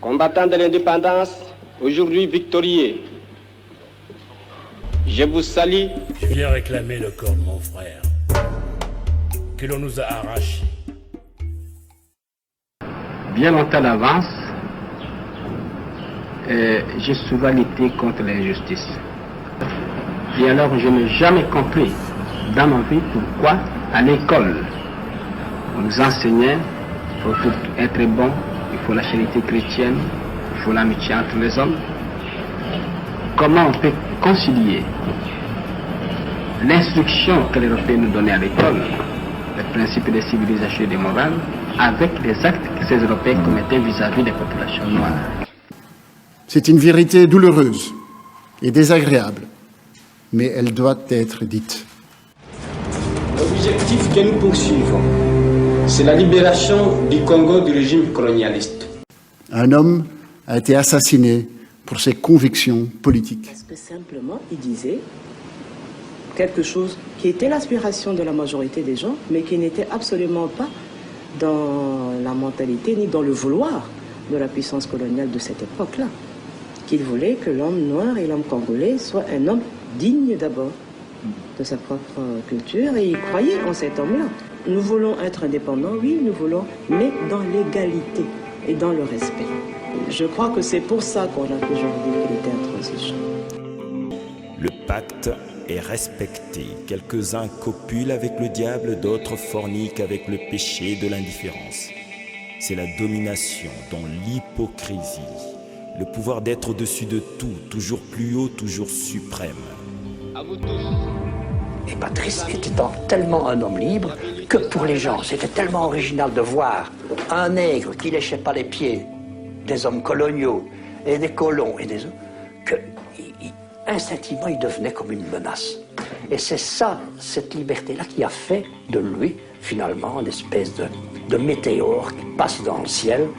Combattants de l'indépendance, aujourd'hui victorieux, je vous salue. Je viens réclamer le corps de mon frère, que l'on nous a arraché. Bien longtemps d'avance, j'ai souvent lutté contre l'injustice. Et alors je n'ai jamais compris dans ma vie pourquoi à l'école on nous enseignait qu'il faut être bon, il faut la charité chrétienne, il faut l'amitié entre les hommes. Comment on peut concilier l'instruction que les Européens nous donnaient à l'école, les principes de civilisation et de morale, avec les actes que ces Européens commettaient vis-à-vis des populations noires? C'est une vérité douloureuse et désagréable, mais elle doit être dite. L'objectif que nous poursuivons, c'est la libération du Congo du régime colonialiste. Un homme a été assassiné pour ses convictions politiques. Parce que simplement, il disait quelque chose qui était l'aspiration de la majorité des gens, mais qui n'était absolument pas dans la mentalité ni dans le vouloir de la puissance coloniale de cette époque-là. Qu'il voulait que l'homme noir et l'homme congolais soient un homme digne d'abord de sa propre culture, et il croyait en cet homme-là. Nous voulons être indépendants, oui, nous voulons, mais dans l'égalité et dans le respect. Je crois que c'est pour ça qu'on a toujours dit qu'il était intransigeant. Le pacte est respecté. Quelques-uns copulent avec le diable, d'autres forniquent avec le péché de l'indifférence. C'est la domination dans l'hypocrisie, le pouvoir d'être au-dessus de tout, toujours plus haut, toujours suprême. À vous tous. Et Patrice était tellement un homme libre que pour les gens, c'était tellement original de voir un nègre qui léchait pas les pieds des hommes coloniaux et des colons et des autres, que instinctivement il devenait comme une menace. Et c'est ça, cette liberté-là, qui a fait de lui finalement une espèce de météore qui passe dans le ciel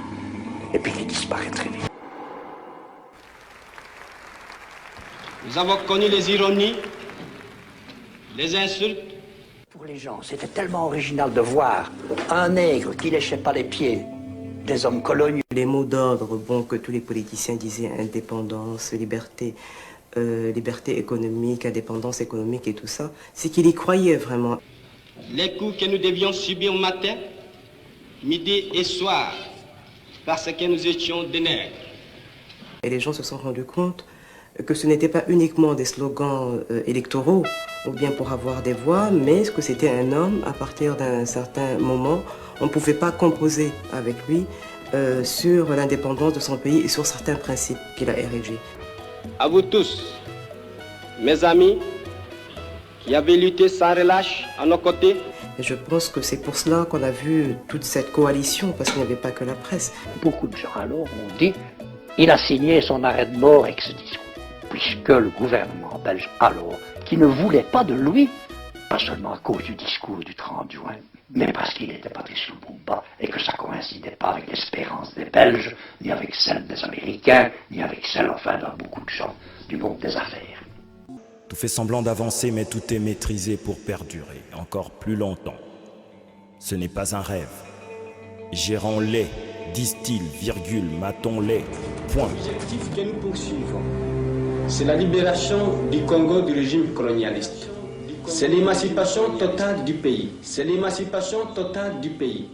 et puis qui disparaît très vite. Nous avons connu les ironies, les insultes. Pour les gens, c'était tellement original de voir un nègre qui léchait pas les pieds des hommes coloniaux. Les mots d'ordre, bon, que tous les politiciens disaient, indépendance, liberté, liberté économique, indépendance économique et tout ça, c'est qu'il y croyait vraiment. Les coups que nous devions subir matin, midi et soir, parce que nous étions des nègres. Et les gens se sont rendus compte que ce n'était pas uniquement des slogans électoraux, ou bien pour avoir des voix, mais que c'était un homme. À partir d'un certain moment, on ne pouvait pas composer avec lui sur l'indépendance de son pays et sur certains principes qu'il a érigés. À vous tous, mes amis, qui avez lutté sans relâche à nos côtés. Et je pense que c'est pour cela qu'on a vu toute cette coalition, parce qu'il n'y avait pas que la presse. Beaucoup de gens alors ont dit il a signé son arrêt de mort avec ce discours, puisque le gouvernement belge alors, qui ne voulait pas de lui, pas seulement à cause du discours du 30 juin, mais parce qu'il était Patrice Lumumba et que ça ne coïncidait pas avec l'espérance des Belges, ni avec celle des Américains, ni avec celle, enfin, de beaucoup de gens du monde des affaires. Tout fait semblant d'avancer, mais tout est maîtrisé pour perdurer encore plus longtemps. Ce n'est pas un rêve. Gérons-les, disent-ils, virgule, matons-les, point. L'objectif que nous poursuivons, c'est la libération du Congo du régime colonialiste. C'est l'émancipation totale du pays. C'est l'émancipation totale du pays.